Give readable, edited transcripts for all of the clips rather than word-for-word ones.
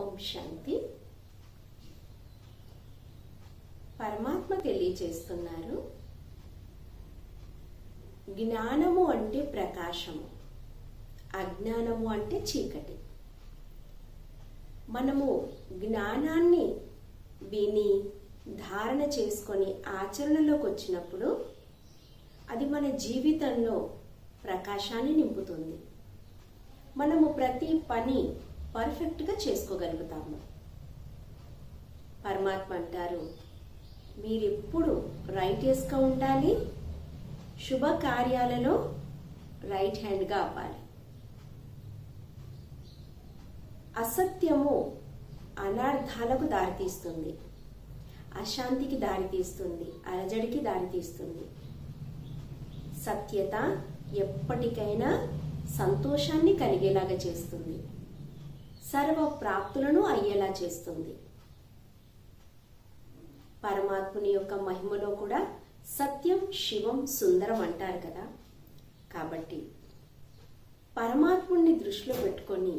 ఓం శాంతి. పరమాత్మ తెలియచేస్తున్నారు, జ్ఞానము అంటే ప్రకాశము, అజ్ఞానము అంటే చీకటి. మనము జ్ఞానాన్ని విని ధారణ చేసుకొని ఆచరణలోకి వచ్చినప్పుడు అది మన జీవితంలో ప్రకాశాన్ని నింపుతుంది. మనము ప్రతి పని పర్ఫెక్ట్గా చేసుకోగలుగుతాము. పరమాత్మ అంటారు, మీరెప్పుడు రైటియస్గా ఉండాలి, శుభ కార్యాలలో రైట్ హ్యాండ్గా అవ్వాలి. అసత్యము అనర్థాలకు దారితీస్తుంది, అశాంతికి దారితీస్తుంది, అలజడికి దారితీస్తుంది. సత్యత ఎప్పటికైనా సంతోషాన్ని కలిగేలాగా చేస్తుంది, సర్వ ప్రాప్తులను అయ్యేలా చేస్తుంది. పరమాత్ముని యొక్క మహిమలో కూడా సత్యం, శివం, సుందరం అంటారు కదా. కాబట్టి పరమాత్ముని దృష్టిలో పెట్టుకొని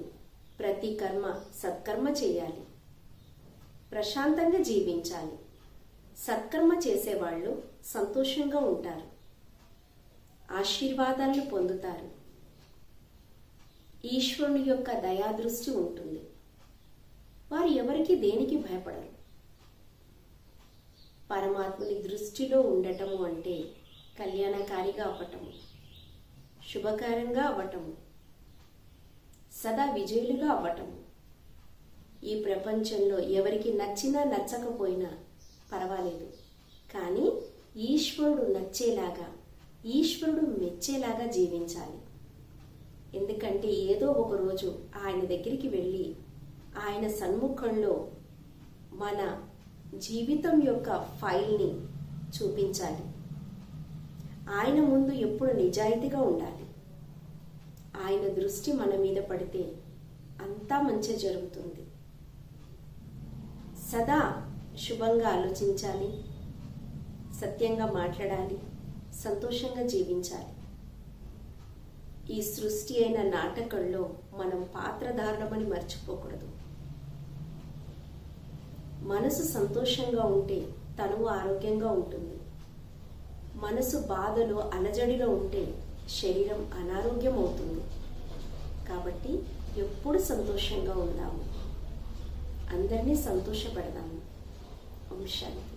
ప్రతి కర్మ సత్కర్మ చేయాలి, ప్రశాంతంగా జీవించాలి. సత్కర్మ చేసేవాళ్ళు సంతోషంగా ఉంటారు, ఆశీర్వాదాలను పొందుతారు. ఈశ్వరుని యొక్క దయాదృష్టి ఉంటుంది. వారు ఎవరికి దేనికి భయపడరు. పరమాత్ముని దృష్టిలో ఉండటము అంటే కళ్యాణకారిగా అవ్వటము, శుభకరంగా అవ్వటము, సదా విజయులుగా అవ్వటము. ఈ ప్రపంచంలో ఎవరికి నచ్చినా నచ్చకపోయినా పర్వాలేదు, కానీ ఈశ్వరుడు నచ్చేలాగా, ఈశ్వరుడు మెచ్చేలాగా జీవించాలి. ఎందుకంటే ఏదో ఒక రోజు ఆయన దగ్గరికి వెళ్ళి ఆయన సన్ముఖంలో మన జీవితం యొక్క ఫైల్ని చూపించాలి. ఆయన ముందు ఎప్పుడు నిజాయితీగా ఉండాలి. ఆయన దృష్టి మన మీద పడితే అంతా మంచి జరుగుతుంది. సదా శుభంగా ఆలోచించాలి, సత్యంగా మాట్లాడాలి, సంతోషంగా జీవించాలి. ఈ సృష్టి అయిన నాటకంలో మనం పాత్రధారణమని మర్చిపోకూడదు. మనసు సంతోషంగా ఉంటే తనువు ఆరోగ్యంగా ఉంటుంది. మనసు బాధలో, అలజడిలో ఉంటే శరీరం అనారోగ్యం అవుతుంది. కాబట్టి ఎప్పుడు సంతోషంగా ఉందాము, అందరినీ సంతోషపెడదాము. ఓం శాంతి.